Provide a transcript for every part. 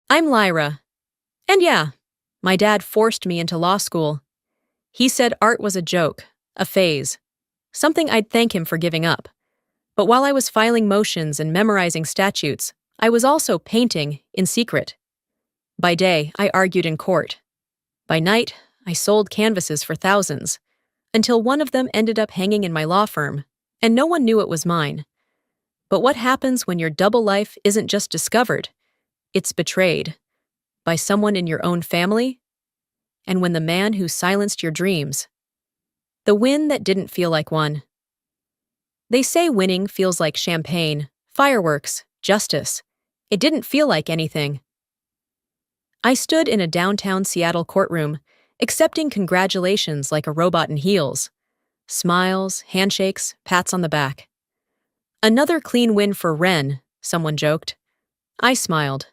I'm Lyra. And yeah, my dad forced me into law school. He said art was a joke, a phase, something I'd thank him for giving up. But while I was filing motions and memorizing statutes, I was also painting in secret. By day, I argued in court. By night, I sold canvases for thousands, until one of them ended up hanging in my law firm, and no one knew it was mine. But what happens when your double life isn't just discovered, it's betrayed? By someone in your own family? And when the man who silenced your dreams. The win that didn't feel like one. They say winning feels like champagne, fireworks, justice. It didn't feel like anything. I stood in a downtown Seattle courtroom, accepting congratulations like a robot in heels. Smiles, handshakes, pats on the back. Another clean win for Ren, someone joked. I smiled.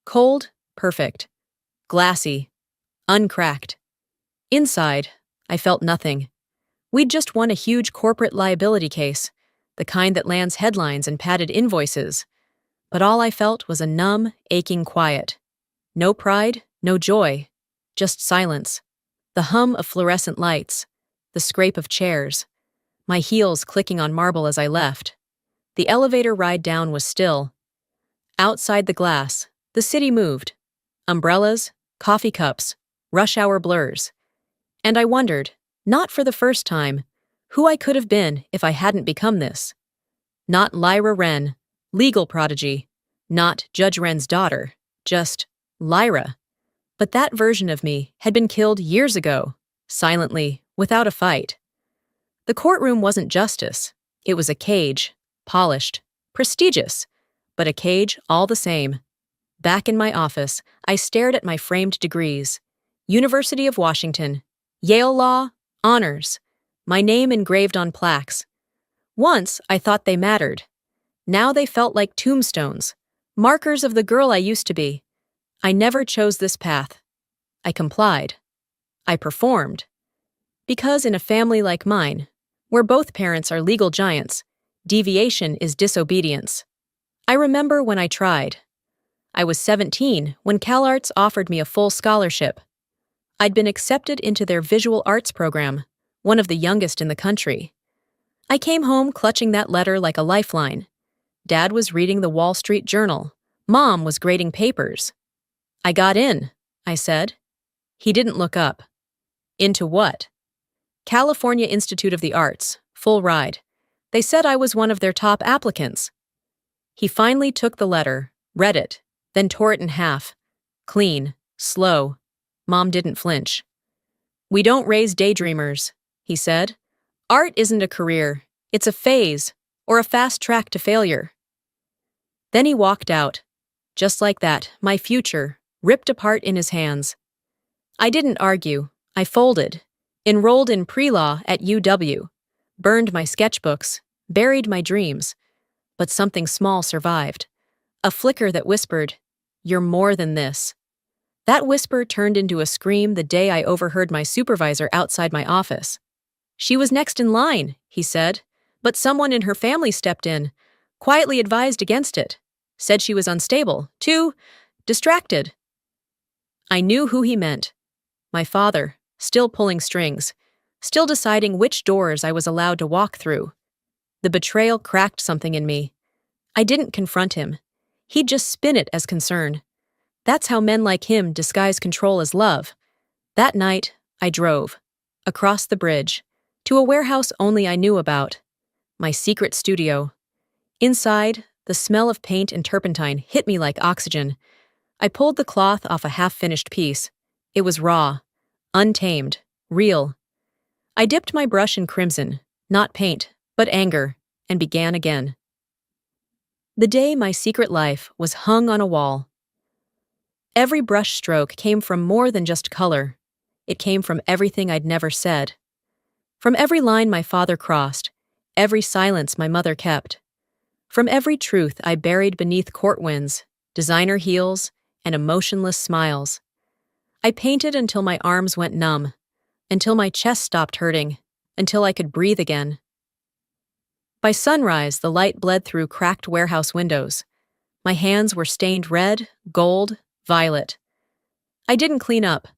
Cold, perfect. Glassy, uncracked. Inside, I felt nothing. We'd just won a huge corporate liability case, the kind that lands headlines and padded invoices. But all I felt was a numb, aching quiet. No pride, no joy, just silence. The hum of fluorescent lights, the scrape of chairs, my heels clicking on marble as I left. The elevator ride down was still. Outside the glass, the city moved. Umbrellas, coffee cups, rush hour blurs. And I wondered, not for the first time, who I could have been if I hadn't become this. Not Lyra Wren, legal prodigy. Not Judge Wren's daughter. Just Lyra. But that version of me had been killed years ago, silently, without a fight. The courtroom wasn't justice. It was a cage, polished, prestigious, but a cage all the same. Back in my office, I stared at my framed degrees. University of Washington, Yale Law, honors, my name engraved on plaques. Once I thought they mattered. Now they felt like tombstones, markers of the girl I used to be. I never chose this path. I complied. I performed. Because in a family like mine, where both parents are legal giants, deviation is disobedience. I remember when I tried. I was 17 when CalArts offered me a full scholarship. I'd been accepted into their visual arts program, one of the youngest in the country. I came home clutching that letter like a lifeline. Dad was reading the Wall Street Journal. Mom was grading papers. I got in, I said. He didn't look up. Into what? California Institute of the Arts, full ride. They said I was one of their top applicants. He finally took the letter, read it, then tore it in half. Clean, slow. Mom didn't flinch. We don't raise daydreamers, he said. Art isn't a career. It's a phase, or a fast track to failure. Then he walked out. Just like that, my future, ripped apart in his hands. I didn't argue. I folded. Enrolled in pre-law at UW. Burned my sketchbooks. Buried my dreams. But something small survived. A flicker that whispered, "You're more than this." That whisper turned into a scream the day I overheard my supervisor outside my office. She was next in line, he said, but someone in her family stepped in, quietly advised against it, said she was unstable, too distracted. I knew who he meant. My father, still pulling strings, still deciding which doors I was allowed to walk through. The betrayal cracked something in me. I didn't confront him. He'd just spin it as concern. That's how men like him disguise control as love. That night, I drove. Across the bridge. To a warehouse only I knew about. My secret studio. Inside, the smell of paint and turpentine hit me like oxygen. I pulled the cloth off a half-finished piece. It was raw, untamed, real. I dipped my brush in crimson, not paint, but anger, and began again. The day my secret life was hung on a wall. Every brush stroke came from more than just color. It came from everything I'd never said. From every line my father crossed, every silence my mother kept. From every truth I buried beneath court winds, designer heels, and emotionless smiles. I painted until my arms went numb, until my chest stopped hurting, until I could breathe again. By sunrise, the light bled through cracked warehouse windows. My hands were stained red, gold, violet. I didn't clean up.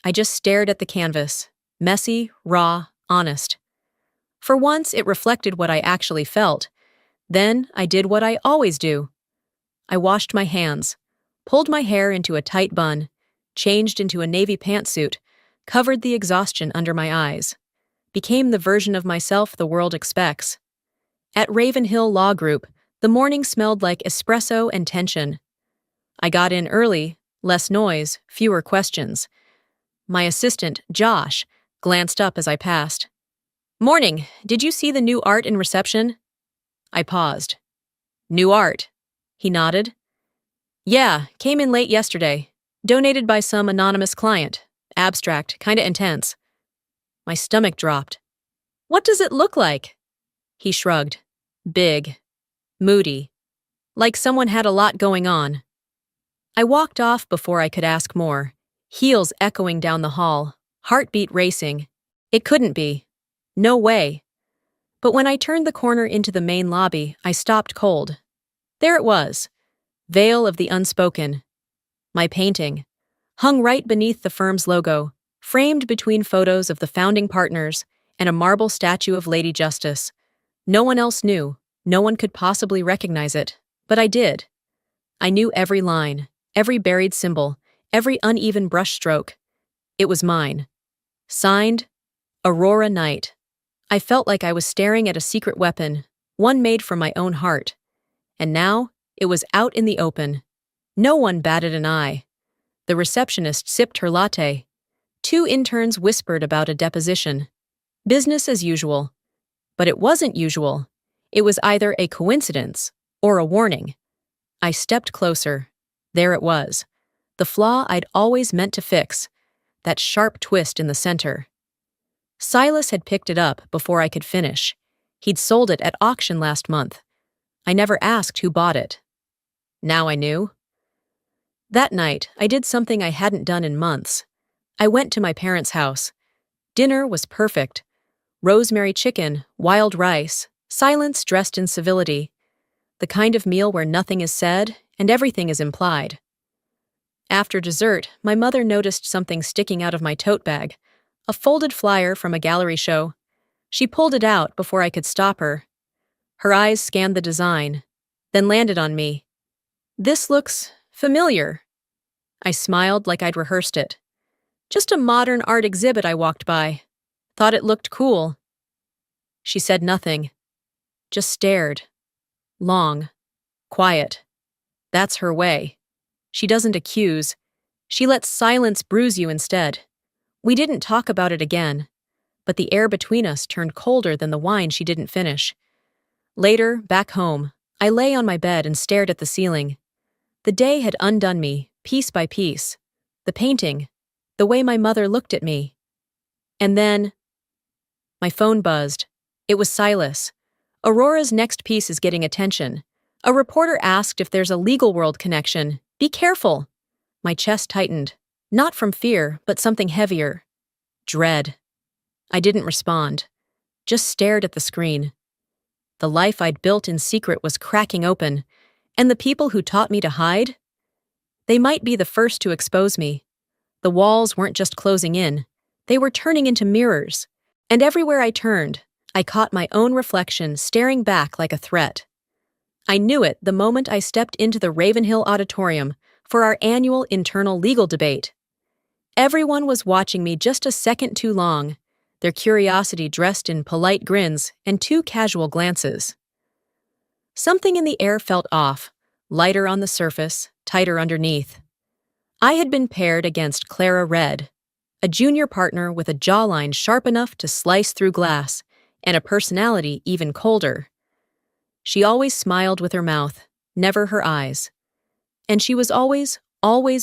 I just stared at the canvas. Messy, raw, honest. For once, it reflected what I actually felt. Then, I did what I always do. I washed my hands, pulled my hair into a tight bun, changed into a navy pantsuit, covered the exhaustion under my eyes, became the version of myself the world expects. At Ravenhill Law Group, the morning smelled like espresso and tension. I got in early, less noise, fewer questions. My assistant, Josh, glanced up as I passed. "Morning, did you see the new art in reception?" I paused. "New art?" He nodded. "Yeah, came in late yesterday. Donated by some anonymous client. Abstract, kinda intense." My stomach dropped. "What does it look like?" He shrugged. "Big. Moody. Like someone had a lot going on." I walked off before I could ask more, heels echoing down the hall, heartbeat racing. It couldn't be. No way. But when I turned the corner into the main lobby, I stopped cold. There it was. Veil of the Unspoken. My painting. Hung right beneath the firm's logo, framed between photos of the founding partners and a marble statue of Lady Justice. No one else knew. No one could possibly recognize it. But I did. I knew every line, every buried symbol, every uneven brushstroke. It was mine. Signed, Aurora Knight. I felt like I was staring at a secret weapon, one made from my own heart. And now, it was out in the open. No one batted an eye. The receptionist sipped her latte. 2 interns whispered about a deposition. Business as usual. But it wasn't usual. It was either a coincidence or a warning. I stepped closer. There it was. The flaw I'd always meant to fix. That sharp twist in the center. Silas had picked it up before I could finish. He'd sold it at auction last month. I never asked who bought it. Now I knew. That night, I did something I hadn't done in months. I went to my parents' house. Dinner was perfect. Rosemary chicken, wild rice, silence dressed in civility. The kind of meal where nothing is said and everything is implied. After dessert, my mother noticed something sticking out of my tote bag. A folded flyer from a gallery show. She pulled it out before I could stop her. Her eyes scanned the design, then landed on me. "This looks familiar." I smiled like I'd rehearsed it. "Just a modern art exhibit I walked by. Thought it looked cool." She said nothing. Just stared. Long. Quiet. That's her way. She doesn't accuse. She lets silence bruise you instead. We didn't talk about it again, but the air between us turned colder than the wine she didn't finish. Later, back home, I lay on my bed and stared at the ceiling. The day had undone me, piece by piece. The painting, the way my mother looked at me. And then, my phone buzzed. It was Silas. "Aurora's next piece is getting attention. A reporter asked if there's a legal world connection. Be careful." My chest tightened. Not from fear, but something heavier. Dread. I didn't respond. Just stared at the screen. The life I'd built in secret was cracking open, and the people who taught me to hide? They might be the first to expose me. The walls weren't just closing in. They were turning into mirrors. And everywhere I turned, I caught my own reflection staring back like a threat. I knew it the moment I stepped into the Ravenhill Auditorium for our annual internal legal debate. Everyone was watching me just a second too long, their curiosity dressed in polite grins and 2 casual glances. Something in the air felt off, lighter on the surface, tighter underneath. I had been paired against Clara Red, a junior partner with a jawline sharp enough to slice through glass, and a personality even colder. She always smiled with her mouth, never her eyes. And she was always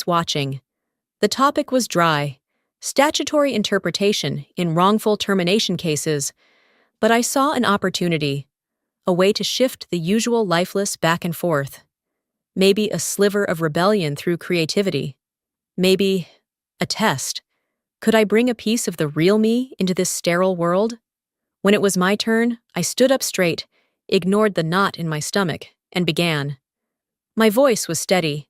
watching. The topic was dry, statutory interpretation in wrongful termination cases, but I saw an opportunity, a way to shift the usual lifeless back and forth. Maybe a sliver of rebellion through creativity. Maybe a test. Could I bring a piece of the real me into this sterile world? When it was my turn, I stood up straight, ignored the knot in my stomach, and began. My voice was steady.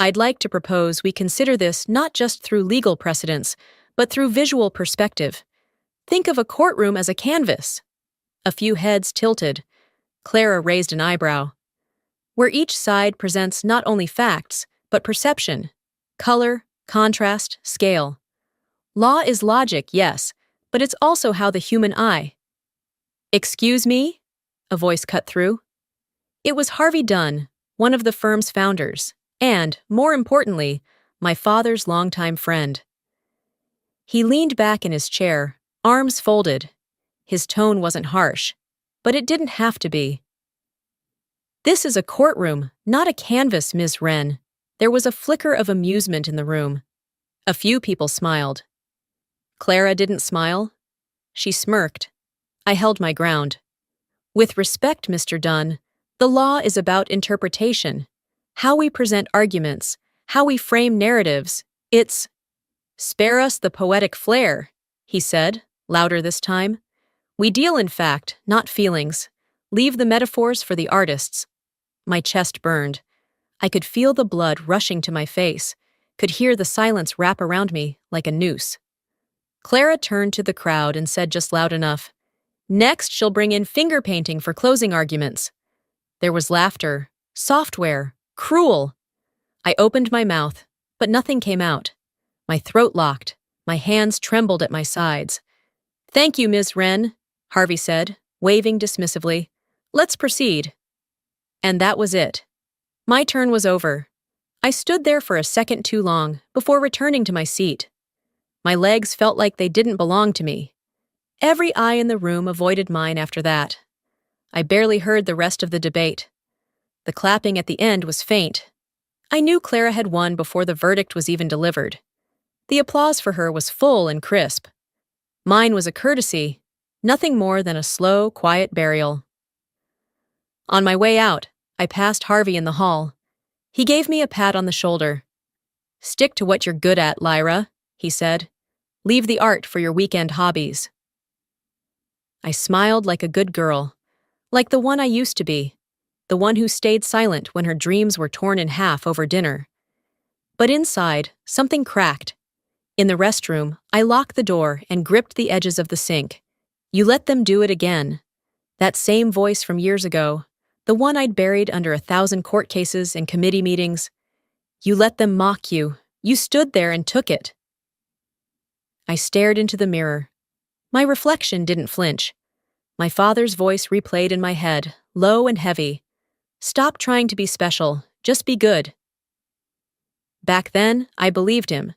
I'd like to propose we consider this not just through legal precedents, but through visual perspective. Think of a courtroom as a canvas. A few heads tilted. Clara raised an eyebrow. Where each side presents not only facts, but perception, color, contrast, scale. Law is logic, yes, but it's also how the human eye. Excuse me? A voice cut through. It was Harvey Dunn, one of the firm's founders, and, more importantly, my father's longtime friend. He leaned back in his chair, arms folded. His tone wasn't harsh, but it didn't have to be. This is a courtroom, not a canvas, Ms. Wren. There was a flicker of amusement in the room. A few people smiled. Clara didn't smile. She smirked. I held my ground. With respect, Mr. Dunn, the law is about interpretation, how we present arguments, how we frame narratives. It's spare us the poetic flair, he said, louder this time. We deal in fact, not feelings. Leave the metaphors for the artists. My chest burned. I could feel the blood rushing to my face, could hear the silence wrap around me like a noose. Clara turned to the crowd and said just loud enough, "Next, she'll bring in finger painting for closing arguments." There was laughter, software, cruel. I opened my mouth, but nothing came out. My throat locked, my hands trembled at my sides. "Thank you, Ms. Wren," Harvey said, waving dismissively. "Let's proceed." And that was it. My turn was over. I stood there for a second too long before returning to my seat. My legs felt like they didn't belong to me. Every eye in the room avoided mine after that. I barely heard the rest of the debate. The clapping at the end was faint. I knew Clara had won before the verdict was even delivered. The applause for her was full and crisp. Mine was a courtesy, nothing more than a slow, quiet burial. On my way out, I passed Harvey in the hall. He gave me a pat on the shoulder. "Stick to what you're good at, Lyra," he said. "Leave the art for your weekend hobbies." I smiled like a good girl, like the one I used to be, the one who stayed silent when her dreams were torn in half over dinner. But inside, something cracked. In the restroom, I locked the door and gripped the edges of the sink. "You let them do it again." That same voice from years ago, the one I'd buried under 1,000 court cases and committee meetings. "You let them mock you. You stood there and took it." I stared into the mirror. My reflection didn't flinch. My father's voice replayed in my head, low and heavy. "Stop trying to be special. Just be good." Back then, I believed him.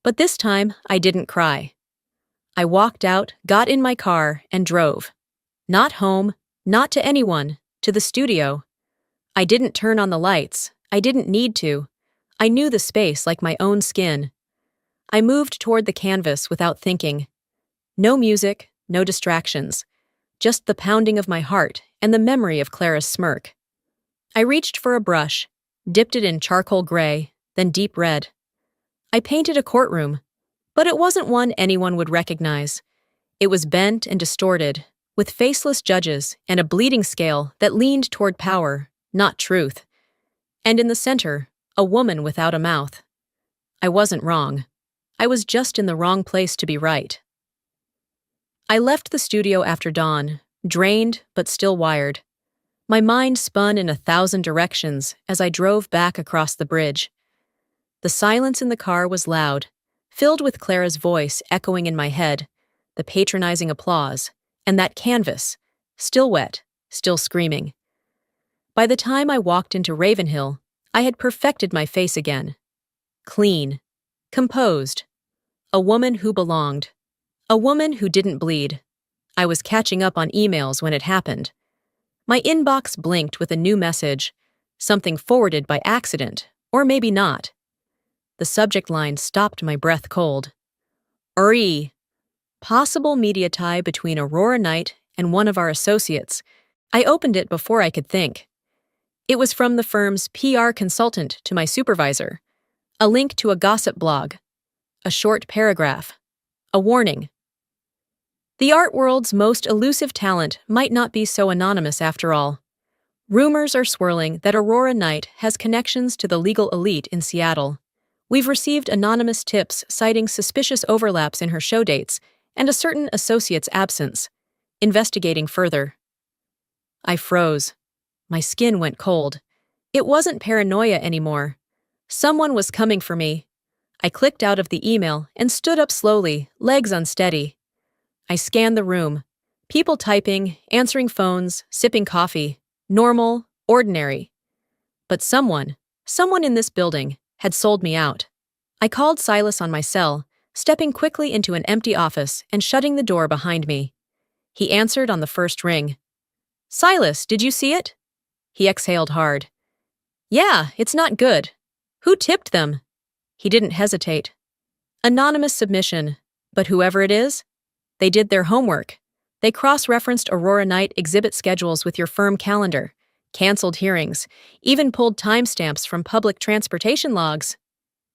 But this time, I didn't cry. I walked out, got in my car, and drove. Not home, not to anyone, to the studio. I didn't turn on the lights. I didn't need to. I knew the space like my own skin. I moved toward the canvas without thinking. No music, no distractions. Just the pounding of my heart and the memory of Clara's smirk. I reached for a brush, dipped it in charcoal gray, then deep red. I painted a courtroom, but it wasn't one anyone would recognize. It was bent and distorted, with faceless judges and a bleeding scale that leaned toward power, not truth. And in the center, a woman without a mouth. I wasn't wrong. I was just in the wrong place to be right. I left the studio after dawn, drained but still wired. My mind spun in 1,000 directions as I drove back across the bridge. The silence in the car was loud, filled with Clara's voice echoing in my head, the patronizing applause, and that canvas, still wet, still screaming. By the time I walked into Ravenhill, I had perfected my face again. Clean, composed, a woman who belonged, a woman who didn't bleed. I was catching up on emails when it happened. My inbox blinked with a new message, something forwarded by accident, or maybe not. The subject line stopped my breath cold. "Uri. Possible media tie between Aurora Knight and one of our associates." I opened it before I could think. It was from the firm's PR consultant to my supervisor. A link to a gossip blog. A short paragraph. A warning. The art world's most elusive talent might not be so anonymous after all. Rumors are swirling that Aurora Knight has connections to the legal elite in Seattle. We've received anonymous tips citing suspicious overlaps in her show dates and a certain associate's absence. Investigating further. I froze. My skin went cold. It wasn't paranoia anymore. Someone was coming for me. I clicked out of the email and stood up slowly, legs unsteady. I scanned the room. People typing, answering phones, sipping coffee. Normal, ordinary. But someone in this building, had sold me out. I called Silas on my cell, stepping quickly into an empty office and shutting the door behind me. He answered on the first ring. "Silas, did you see it?" He exhaled hard. "Yeah, it's not good. Who tipped them?" He didn't hesitate. "Anonymous submission, but whoever it is, they did their homework. They cross-referenced Aurora Knight exhibit schedules with your firm calendar, canceled hearings, even pulled timestamps from public transportation logs."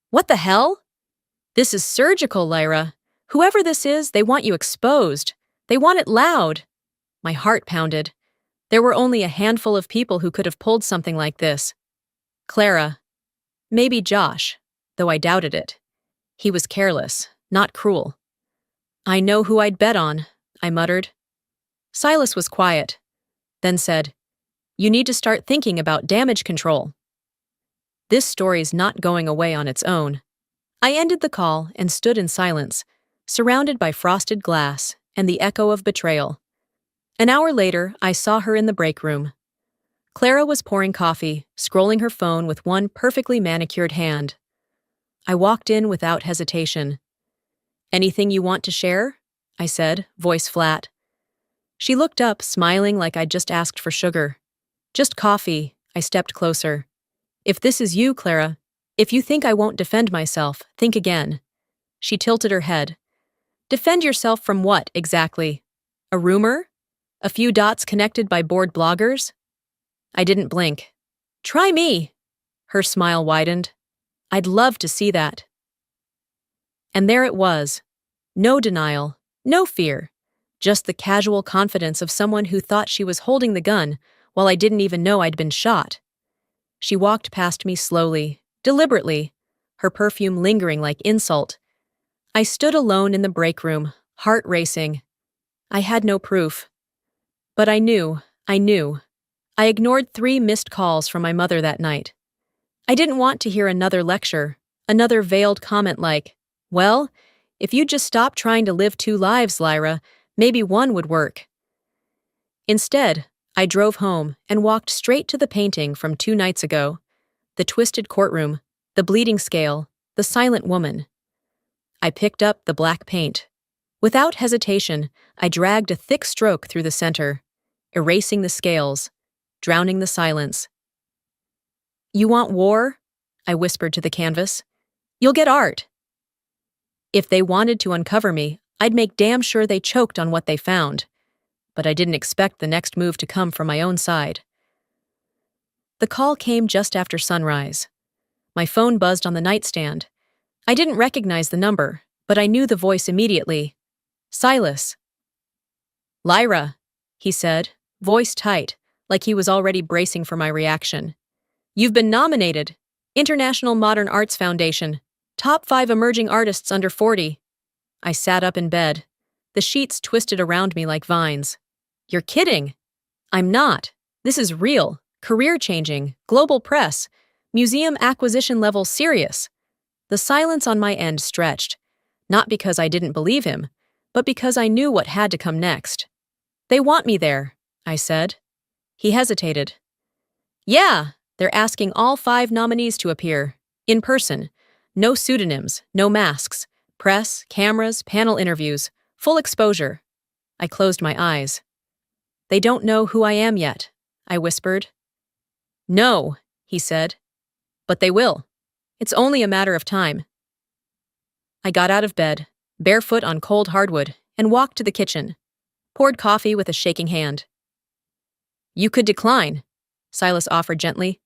"What the hell?" "This is surgical, Lyra. Whoever this is, they want you exposed. They want it loud." My heart pounded. There were only a handful of people who could have pulled something like this. Clara. Maybe Josh, though I doubted it. He was careless, not cruel. "I know who I'd bet on," I muttered. Silas was quiet, then said, "You need to start thinking about damage control." This story's not going away on its own. I ended the call and stood in silence, surrounded by frosted glass and the echo of betrayal. An hour later, I saw her in the break room. Clara was pouring coffee, scrolling her phone with one perfectly manicured hand. I walked in without hesitation. "Anything you want to share?" I said, voice flat. She looked up, smiling like I'd just asked for sugar. "Just coffee." I stepped closer. "If this is you, Clara, if you think I won't defend myself, think again." She tilted her head. "Defend yourself from what, exactly? A rumor? A few dots connected by bored bloggers?" I didn't blink. "Try me." Her smile widened. "I'd love to see that." And there it was. No denial, no fear. Just the casual confidence of someone who thought she was holding the gun while I didn't even know I'd been shot. She walked past me slowly, deliberately, her perfume lingering like insult. I stood alone in the break room, heart racing. I had no proof. But I knew. I ignored 3 missed calls from my mother that night. I didn't want to hear another lecture, another veiled comment like, "Well, if you'd just stop trying to live 2 lives, Lyra, maybe one would work." Instead, I drove home and walked straight to the painting from 2 nights ago. The twisted courtroom, the bleeding scale, the silent woman. I picked up the black paint. Without hesitation, I dragged a thick stroke through the center, erasing the scales, drowning the silence. "You want war?" I whispered to the canvas. "You'll get art." If they wanted to uncover me, I'd make damn sure they choked on what they found. But I didn't expect the next move to come from my own side. The call came just after sunrise. My phone buzzed on the nightstand. I didn't recognize the number, but I knew the voice immediately. Silas. "Lyra," he said, voice tight, like he was already bracing for my reaction. "You've been nominated. International Modern Arts Foundation. Top 5 emerging artists under 40. I sat up in bed. The sheets twisted around me like vines. "You're kidding." "I'm not. This is real, career-changing, global press, museum acquisition level serious." The silence on my end stretched, not because I didn't believe him, but because I knew what had to come next. "They want me there," I said. He hesitated. "Yeah, they're asking all 5 nominees to appear, in person. No pseudonyms, no masks. Press, cameras, panel interviews, full exposure." I closed my eyes. "They don't know who I am yet," I whispered. "No," he said. "But they will. It's only a matter of time." I got out of bed, barefoot on cold hardwood, and walked to the kitchen. Poured coffee with a shaking hand. "You could decline," Silas offered gently,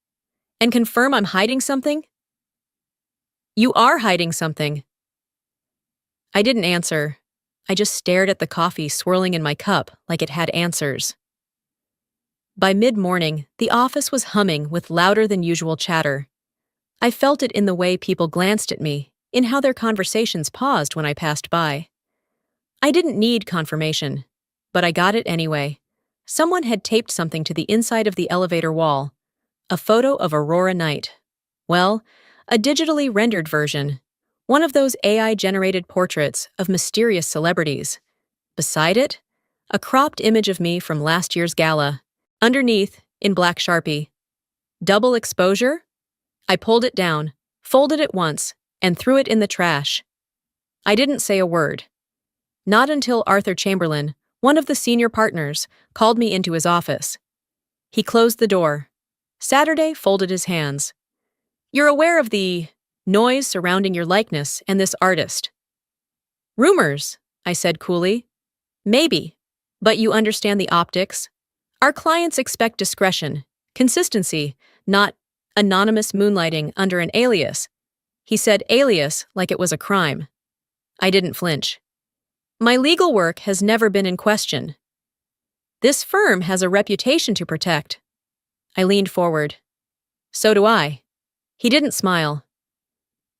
"and confirm I'm hiding something." "You are hiding something." I didn't answer. I just stared at the coffee swirling in my cup like it had answers. By mid-morning, the office was humming with louder than usual chatter. I felt it in the way people glanced at me, in how their conversations paused when I passed by. I didn't need confirmation, but I got it anyway. Someone had taped something to the inside of the elevator wall. A photo of Aurora Knight. Well, a digitally rendered version. One of those AI-generated portraits of mysterious celebrities. Beside it, a cropped image of me from last year's gala. Underneath, in black Sharpie. Double exposure? I pulled it down, folded it once, and threw it in the trash. I didn't say a word. Not until Arthur Chamberlain, one of the senior partners, called me into his office. He closed the door. Saturday folded his hands. You're aware of the noise surrounding your likeness and this artist. Rumors, I said coolly. Maybe, but you understand the optics. Our clients expect discretion, consistency, not anonymous moonlighting under an alias. He said alias like it was a crime. I didn't flinch. My legal work has never been in question. This firm has a reputation to protect. I leaned forward. So do I. He didn't smile.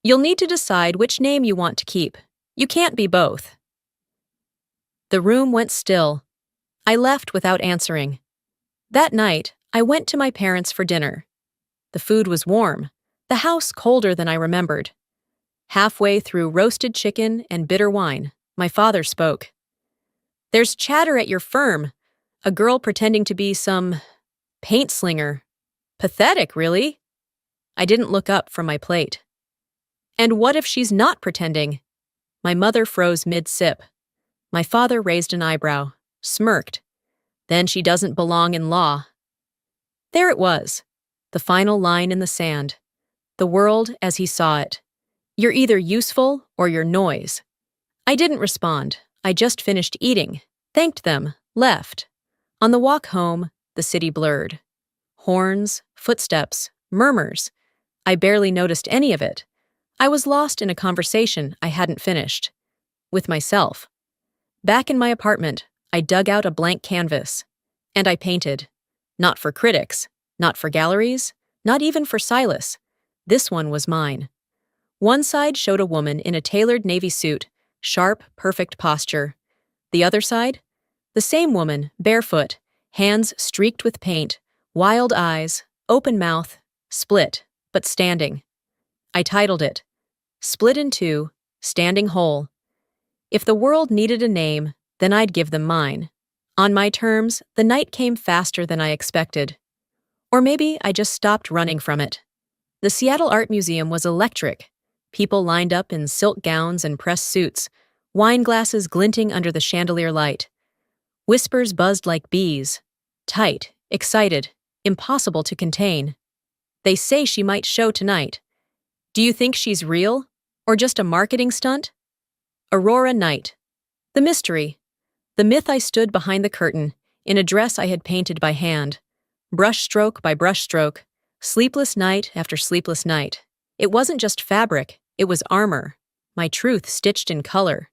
You'll need to decide which name you want to keep. You can't be both. The room went still. I left without answering. That night, I went to my parents for dinner. The food was warm, the house colder than I remembered. Halfway through roasted chicken and bitter wine, my father spoke. There's chatter at your firm. A girl pretending to be some paint slinger. Pathetic, really? I didn't look up from my plate. And what if she's not pretending? My mother froze mid-sip. My father raised an eyebrow, smirked. Then she doesn't belong in law. There it was, the final line in the sand. The world as he saw it. You're either useful or you're noise. I didn't respond. I just finished eating, thanked them, left. On the walk home, the city blurred. Horns, footsteps, murmurs. I barely noticed any of it. I was lost in a conversation I hadn't finished. With myself. Back in my apartment, I dug out a blank canvas. And I painted. Not for critics, not for galleries, not even for Silas. This one was mine. One side showed a woman in a tailored navy suit, sharp, perfect posture. The other side? The same woman, barefoot, hands streaked with paint, wild eyes, open mouth, split, but standing. I titled it, Split in Two, Standing Whole. If the world needed a name, then I'd give them mine. On my terms, the night came faster than I expected. Or maybe I just stopped running from it. The Seattle Art Museum was electric. People lined up in silk gowns and pressed suits, wine glasses glinting under the chandelier light. Whispers buzzed like bees. Tight, excited, impossible to contain. They say she might show tonight. Do you think she's real? Or just a marketing stunt? Aurora Knight. The mystery. The myth I stood behind the curtain, in a dress I had painted by hand. Brushstroke by brushstroke, sleepless night after sleepless night. It wasn't just fabric, it was armor. My truth stitched in color.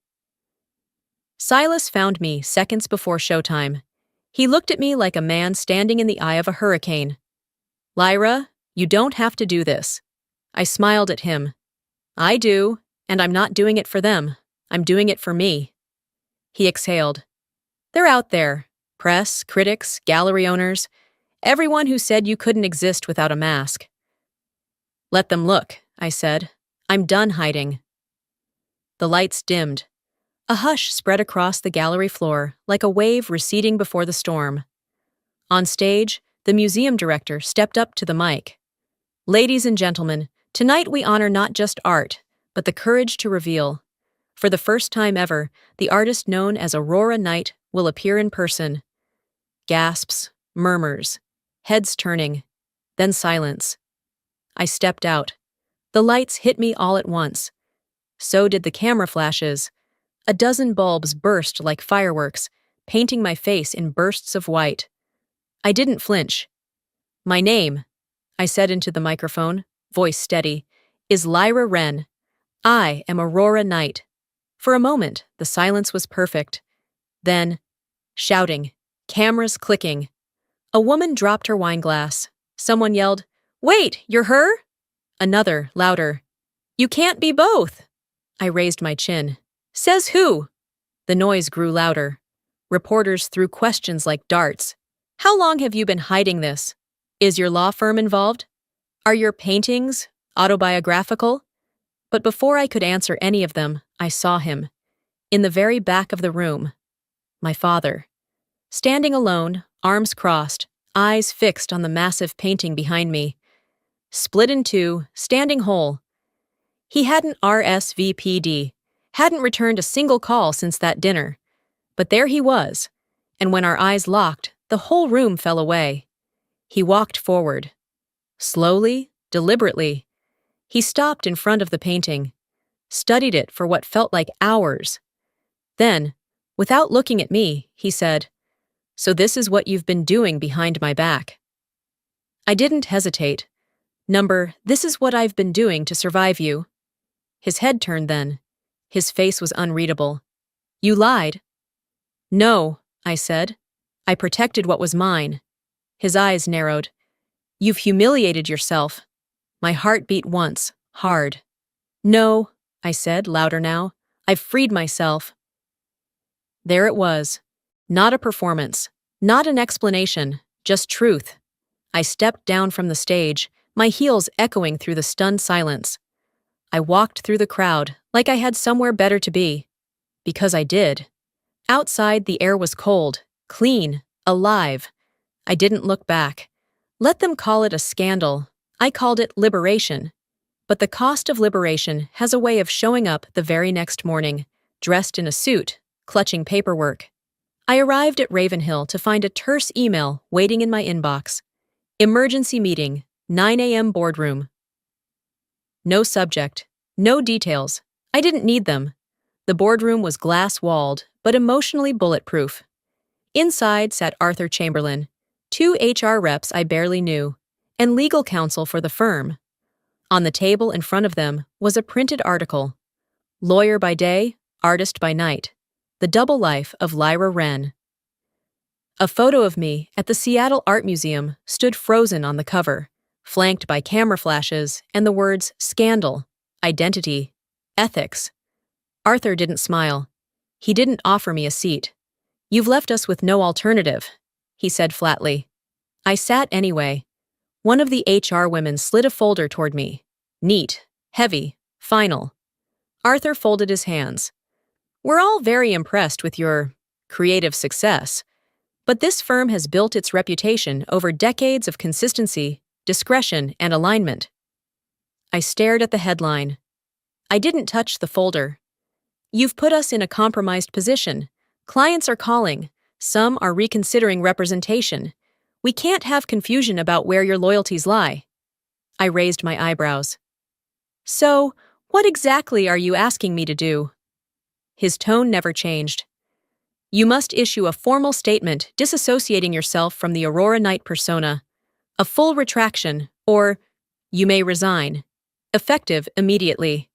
Silas found me seconds before showtime. He looked at me like a man standing in the eye of a hurricane. Lyra, you don't have to do this. I smiled at him. I do, and I'm not doing it for them. I'm doing it for me. He exhaled. They're out there. Press, critics, gallery owners, everyone who said you couldn't exist without a mask. Let them look, I said. I'm done hiding. The lights dimmed. A hush spread across the gallery floor like a wave receding before the storm. On stage, the museum director stepped up to the mic. Ladies and gentlemen, tonight we honor not just art, but the courage to reveal. For the first time ever, the artist known as Aurora Knight will appear in person. Gasps, murmurs, heads turning, then silence. I stepped out. The lights hit me all at once. So did the camera flashes. A dozen bulbs burst like fireworks, painting my face in bursts of white. I didn't flinch. My name, I said into the microphone, voice steady, is Lyra Wren. I am Aurora Knight. For a moment, the silence was perfect. Then, shouting, cameras clicking. A woman dropped her wine glass. Someone yelled, "Wait, you're her?" Another, louder, "You can't be both." I raised my chin. "Says who?" The noise grew louder. Reporters threw questions like darts. "How long have you been hiding this? Is your law firm involved? Are your paintings autobiographical?" But before I could answer any of them, I saw him. In the very back of the room. My father. Standing alone, arms crossed, eyes fixed on the massive painting behind me. Split in two, standing whole. He hadn't RSVP'd, hadn't returned a single call since that dinner. But there he was, and when our eyes locked, the whole room fell away. He walked forward. Slowly, deliberately. He stopped in front of the painting, studied it for what felt like hours. Then, without looking at me, he said, "So this is what you've been doing behind my back." I didn't hesitate. This is what I've been doing to survive you." His head turned then. His face was unreadable. "You lied." "No," I said. "I protected what was mine." His eyes narrowed. "You've humiliated yourself." My heart beat once, hard. "No," I said, louder now. "I've freed myself." There it was. Not a performance, not an explanation, just truth. I stepped down from the stage, my heels echoing through the stunned silence. I walked through the crowd like I had somewhere better to be. Because I did. Outside, the air was cold, clean, alive. I didn't look back. Let them call it a scandal. I called it liberation. But the cost of liberation has a way of showing up the very next morning, dressed in a suit, clutching paperwork. I arrived at Ravenhill to find a terse email waiting in my inbox. Emergency meeting, 9 a.m. boardroom. No subject, no details. I didn't need them. The boardroom was glass-walled, but emotionally bulletproof. Inside sat Arthur Chamberlain, 2 HR reps I barely knew, and legal counsel for the firm. On the table in front of them was a printed article. Lawyer by day, artist by night. The double life of Lyra Wren. A photo of me at the Seattle Art Museum stood frozen on the cover, flanked by camera flashes and the words scandal, identity, ethics. Arthur didn't smile. He didn't offer me a seat. "You've left us with no alternative," he said flatly. I sat anyway. One of the HR women slid a folder toward me. Neat, heavy, final. Arthur folded his hands. "We're all very impressed with your creative success, but this firm has built its reputation over decades of consistency, discretion, and alignment." I stared at the headline. I didn't touch the folder. "You've put us in a compromised position. Clients are calling. Some are reconsidering representation. We can't have confusion about where your loyalties lie." I raised my eyebrows. "So, what exactly are you asking me to do?" His tone never changed. "You must issue a formal statement disassociating yourself from the Aurora Knight persona. A full retraction, or you may resign. Effective immediately."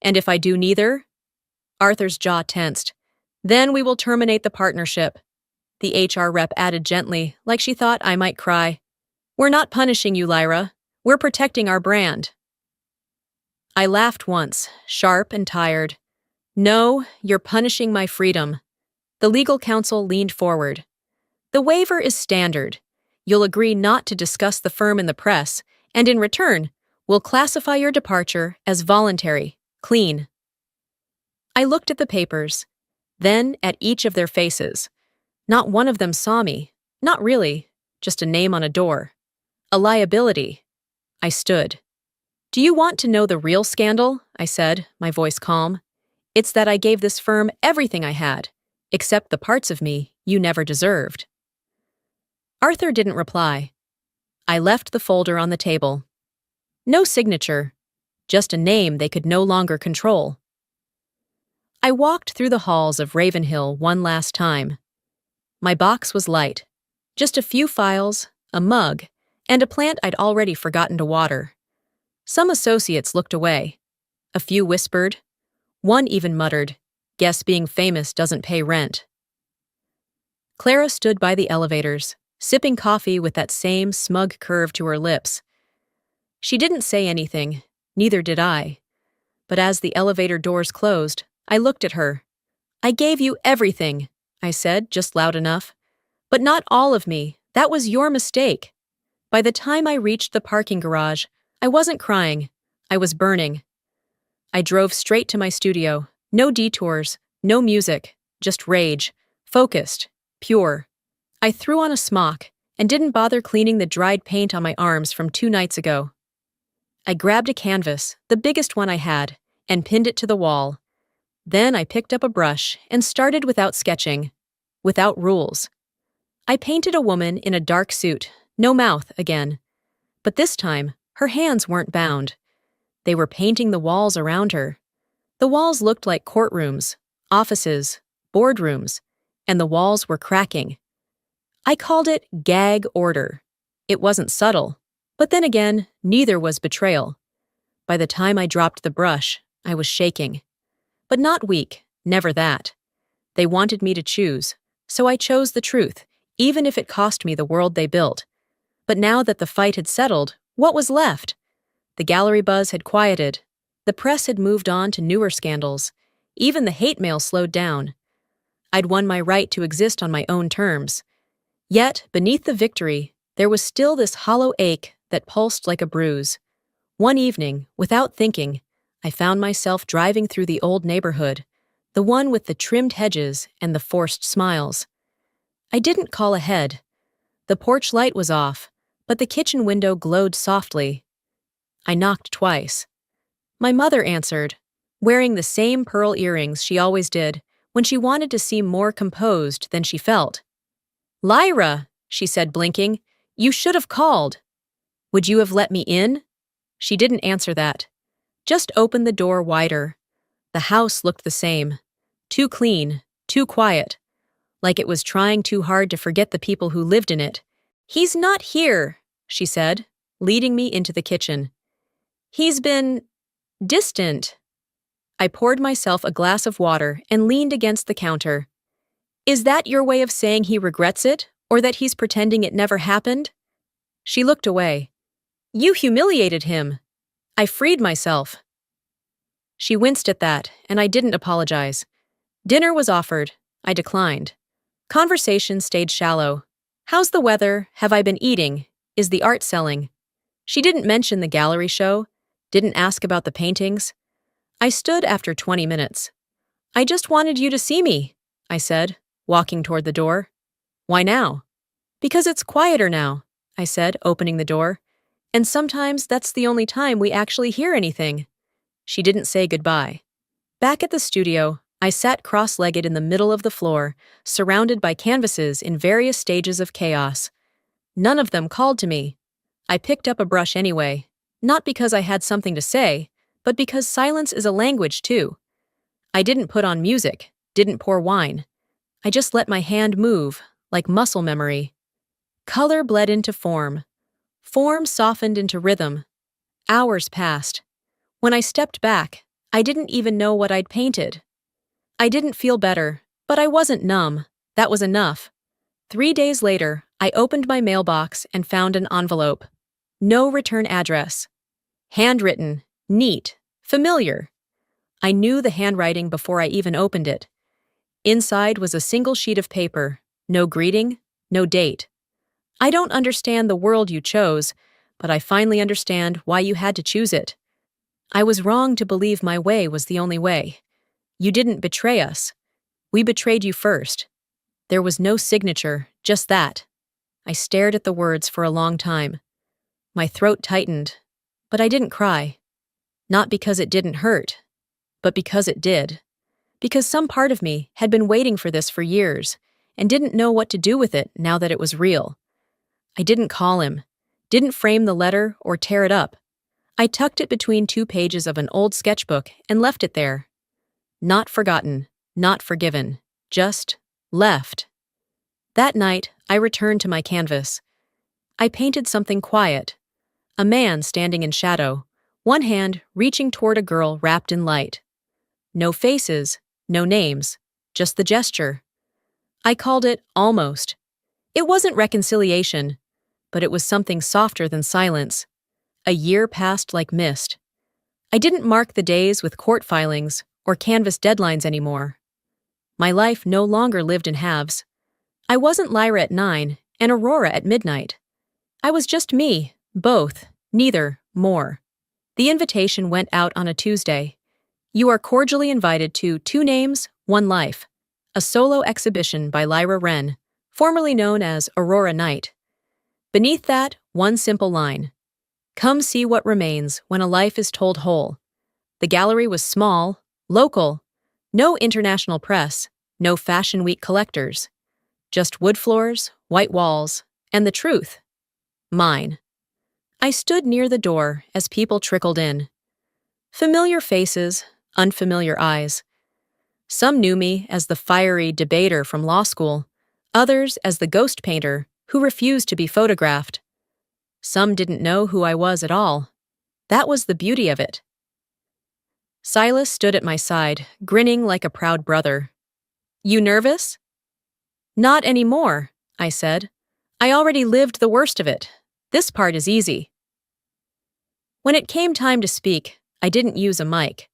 "And if I do neither?" Arthur's jaw tensed. "Then we will terminate the partnership." The HR rep added gently, like she thought I might cry. "We're not punishing you, Lyra. We're protecting our brand." I laughed once, sharp and tired. "No, you're punishing my freedom." The legal counsel leaned forward. "The waiver is standard. You'll agree not to discuss the firm in the press, and in return, we'll classify your departure as voluntary, clean." I looked at the papers, then at each of their faces. Not one of them saw me. Not really. Just a name on a door. A liability. I stood. "Do you want to know the real scandal?" I said, my voice calm. "It's that I gave this firm everything I had, except the parts of me you never deserved." Arthur didn't reply. I left the folder on the table. No signature, just a name they could no longer control. I walked through the halls of Ravenhill one last time. My box was light. Just a few files, a mug, and a plant I'd already forgotten to water. Some associates looked away. A few whispered. One even muttered, "Guess being famous doesn't pay rent." Clara stood by the elevators. sipping coffee with that same smug curve to her lips. She didn't say anything, neither did I. But as the elevator doors closed, I looked at her. "I gave you everything," I said, just loud enough. "But not all of me. That was your mistake." By the time I reached the parking garage, I wasn't crying. I was burning. I drove straight to my studio. No detours, no music, just rage. Focused, pure. I threw on a smock and didn't bother cleaning the dried paint on my arms from 2 nights ago. I grabbed a canvas, the biggest one I had, and pinned it to the wall. Then I picked up a brush and started without sketching, without rules. I painted a woman in a dark suit, no mouth again. But this time, her hands weren't bound. They were painting the walls around her. The walls looked like courtrooms, offices, boardrooms, and the walls were cracking. I called it gag order. It wasn't subtle, but then again, neither was betrayal. By the time I dropped the brush, I was shaking. But not weak, never that. They wanted me to choose, so I chose the truth, even if it cost me the world they built. But now that the fight had settled, what was left? The gallery buzz had quieted. The press had moved on to newer scandals. Even the hate mail slowed down. I'd won my right to exist on my own terms. Yet, beneath the victory, there was still this hollow ache that pulsed like a bruise. One evening, without thinking, I found myself driving through the old neighborhood, the one with the trimmed hedges and the forced smiles. I didn't call ahead. The porch light was off, but the kitchen window glowed softly. I knocked twice. My mother answered, wearing the same pearl earrings she always did when she wanted to seem more composed than she felt. "Lyra," she said, blinking, "you should have called." "Would you have let me in?" She didn't answer that. Just opened the door wider. The house looked the same. Too clean, too quiet. Like it was trying too hard to forget the people who lived in it. "He's not here," she said, leading me into the kitchen. "He's been distant." I poured myself a glass of water and leaned against the counter. "Is that your way of saying he regrets it, or that he's pretending it never happened?" She looked away. "You humiliated him." I freed myself. She winced at that, and I didn't apologize. Dinner was offered. I declined. Conversation stayed shallow. "How's the weather? Have I been eating? Is the art selling?" She didn't mention the gallery show, didn't ask about the paintings. I stood after 20 minutes. "I just wanted you to see me," I said, walking toward the door. "Why now?" "Because it's quieter now," I said, opening the door. "And sometimes that's the only time we actually hear anything." She didn't say goodbye. Back at the studio, I sat cross-legged in the middle of the floor, surrounded by canvases in various stages of chaos. None of them called to me. I picked up a brush anyway, not because I had something to say, but because silence is a language too. I didn't put on music, didn't pour wine. I just let my hand move, like muscle memory. Color bled into form. Form softened into rhythm. Hours passed. When I stepped back, I didn't even know what I'd painted. I didn't feel better, but I wasn't numb. That was enough. 3 days later, I opened my mailbox and found an envelope. No return address. Handwritten, neat, familiar. I knew the handwriting before I even opened it. Inside was a single sheet of paper, no greeting, no date. "I don't understand the world you chose, but I finally understand why you had to choose it. I was wrong to believe my way was the only way. You didn't betray us. We betrayed you first." There was no signature, just that. I stared at the words for a long time. My throat tightened, but I didn't cry. Not because it didn't hurt, but because it did. Because some part of me had been waiting for this for years and didn't know what to do with it now that it was real. I didn't call him, didn't frame the letter or tear it up. I tucked it between 2 pages of an old sketchbook and left it there. Not forgotten, not forgiven, just left. That night, I returned to my canvas. I painted something quiet. A man standing in shadow, one hand reaching toward a girl wrapped in light. No faces, no names, just the gesture. I called it almost. It wasn't reconciliation, but it was something softer than silence. A year passed like mist. I didn't mark the days with court filings or canvas deadlines anymore. My life no longer lived in halves. I wasn't Lyra at 9 and Aurora at midnight. I was just me, both, neither, more. The invitation went out on a Tuesday. You are cordially invited to Two Names, One Life, a solo exhibition by Lyra Wren, formerly known as Aurora Knight. Beneath that, one simple line. Come see what remains when a life is told whole. The gallery was small, local, no international press, no Fashion Week collectors. Just wood floors, white walls, and the truth. Mine. I stood near the door as people trickled in. Familiar faces, unfamiliar eyes. Some knew me as the fiery debater from law school, others as the ghost painter who refused to be photographed. Some didn't know who I was at all. That was the beauty of it. Silas stood at my side, grinning like a proud brother. You nervous? Not anymore, I said. I already lived the worst of it. This part is easy. When it came time to speak, I didn't use a mic.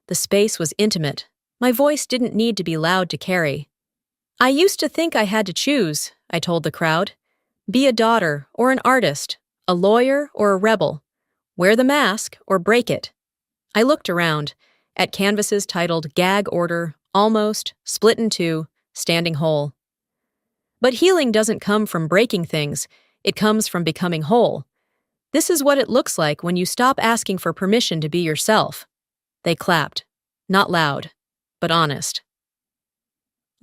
The space was intimate. My voice didn't need to be loud to carry. I used to think I had to choose, I told the crowd. Be a daughter or an artist, a lawyer or a rebel. Wear the mask or break it. I looked around, at canvases titled Gag Order, Almost, Split in Two, Standing Whole. But healing doesn't come from breaking things, it comes from becoming whole. This is what it looks like when you stop asking for permission to be yourself. They clapped, not loud, but honest.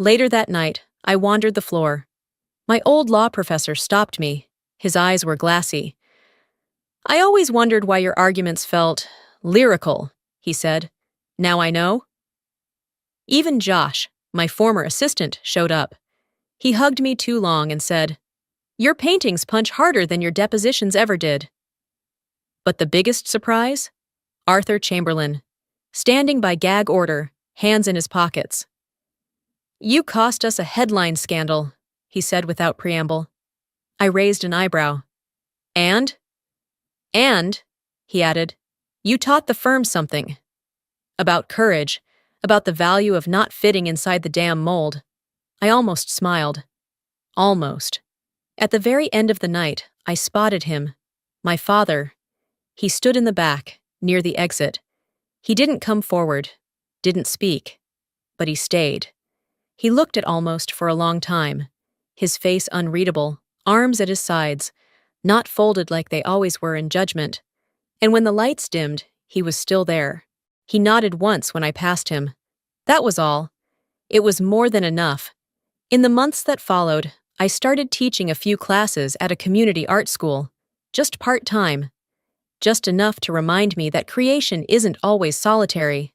Later that night, I wandered the floor. My old law professor stopped me. His eyes were glassy. I always wondered why your arguments felt lyrical, he said. Now I know. Even Josh, my former assistant, showed up. He hugged me too long and said, Your paintings punch harder than your depositions ever did. But the biggest surprise? Arthur Chamberlain, standing by gag order, hands in his pockets. You cost us a headline scandal, he said without preamble. I raised an eyebrow. And, he added, you taught the firm something. About courage, about the value of not fitting inside the damn mold. I almost smiled. Almost. At the very end of the night, I spotted him. My father. He stood in the back, near the exit. He didn't come forward, didn't speak, but he stayed. He looked at Almost for a long time, his face unreadable, arms at his sides, not folded like they always were in judgment. And when the lights dimmed, he was still there. He nodded once when I passed him. That was all. It was more than enough. In the months that followed, I started teaching a few classes at a community art school, just part-time, just enough to remind me that creation isn't always solitary.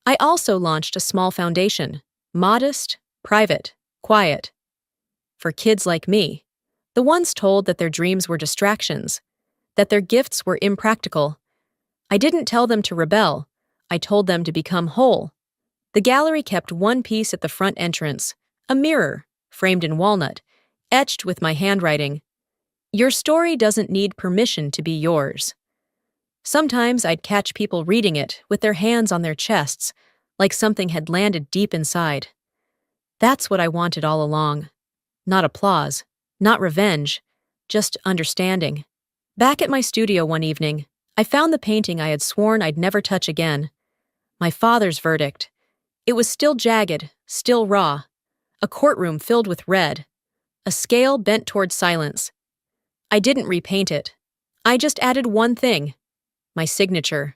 I also launched a small foundation, modest, private, quiet, for kids like me, the ones told that their dreams were distractions, that their gifts were impractical. I didn't tell them to rebel, I told them to become whole. The gallery kept one piece at the front entrance, a mirror, framed in walnut, etched with my handwriting. Your story doesn't need permission to be yours. Sometimes I'd catch people reading it with their hands on their chests, like something had landed deep inside. That's what I wanted all along. Not applause, not revenge, just understanding. Back at my studio one evening, I found the painting I had sworn I'd never touch again. My father's verdict. It was still jagged, still raw. A courtroom filled with red. A scale bent toward silence. I didn't repaint it. I just added one thing. My signature.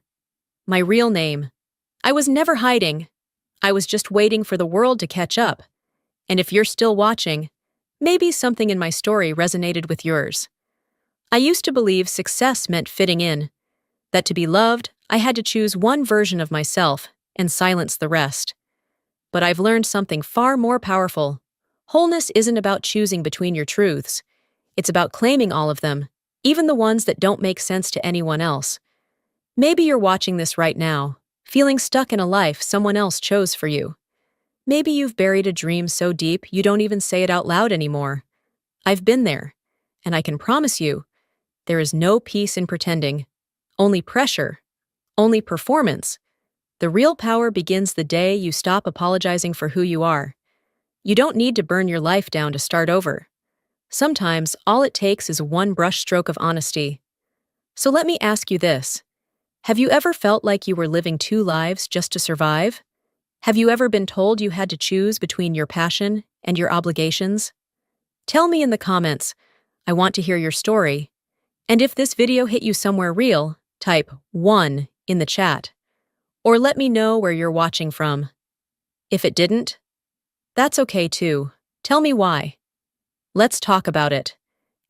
My real name. I was never hiding. I was just waiting for the world to catch up. And if you're still watching, maybe something in my story resonated with yours. I used to believe success meant fitting in. That to be loved, I had to choose one version of myself and silence the rest. But I've learned something far more powerful. Wholeness isn't about choosing between your truths. It's about claiming all of them, even the ones that don't make sense to anyone else. Maybe you're watching this right now, feeling stuck in a life someone else chose for you. Maybe you've buried a dream so deep you don't even say it out loud anymore. I've been there, and I can promise you, there is no peace in pretending, only pressure, only performance. The real power begins the day you stop apologizing for who you are. You don't need to burn your life down to start over. Sometimes all it takes is one brushstroke of honesty. So let me ask you this. Have you ever felt like you were living two lives just to survive? Have you ever been told you had to choose between your passion and your obligations? Tell me in the comments. I want to hear your story. And if this video hit you somewhere real, type 1 in the chat. Or let me know where you're watching from. If it didn't, that's okay too. Tell me why. Let's talk about it.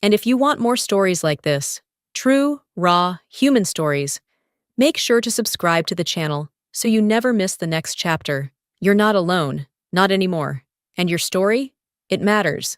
And if you want more stories like this, true, raw, human stories, make sure to subscribe to the channel so you never miss the next chapter. You're not alone, not anymore. And your story? It matters.